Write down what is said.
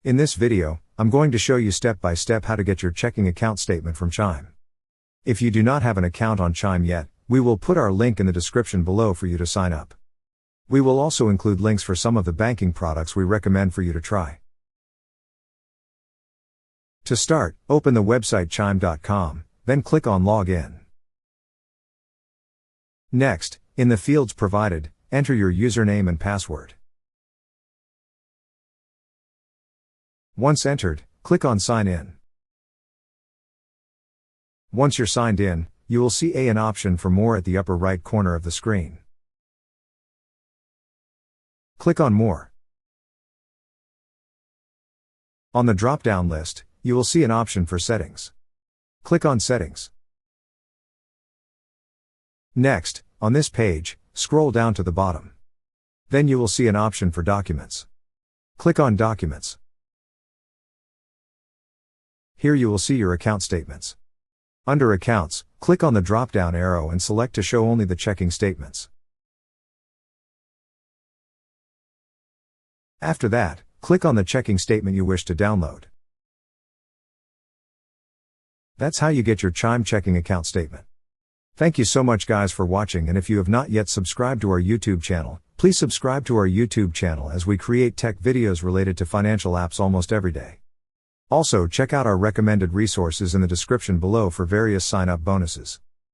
In this video, I'm going to show you step by step how to get your checking account statement from Chime. If you do not have an account on Chime yet, we will put our link in the description below for you to sign up. We will also include links for some of the banking products we recommend for you to try. To start, open the website chime.com, then click on Login. Next, in the fields provided, enter your username and password. Once entered, click on Sign In. Once you're signed in, you will see an option for more at the upper right corner of the screen. Click on More. On the drop-down list, you will see an option for Settings. Click on Settings. Next, on this page, scroll down to the bottom. Then you will see an option for Documents. Click on Documents. Here you will see your account statements. Under Accounts, click on the drop-down arrow and select to show only the checking statements. After that, click on the checking statement you wish to download. That's how you get your Chime checking account statement. Thank you so much guys for watching, and if you have not yet subscribed to our YouTube channel, please subscribe to our YouTube channel as we create tech videos related to financial apps almost every day. Also check out our recommended resources in the description below for various sign-up bonuses.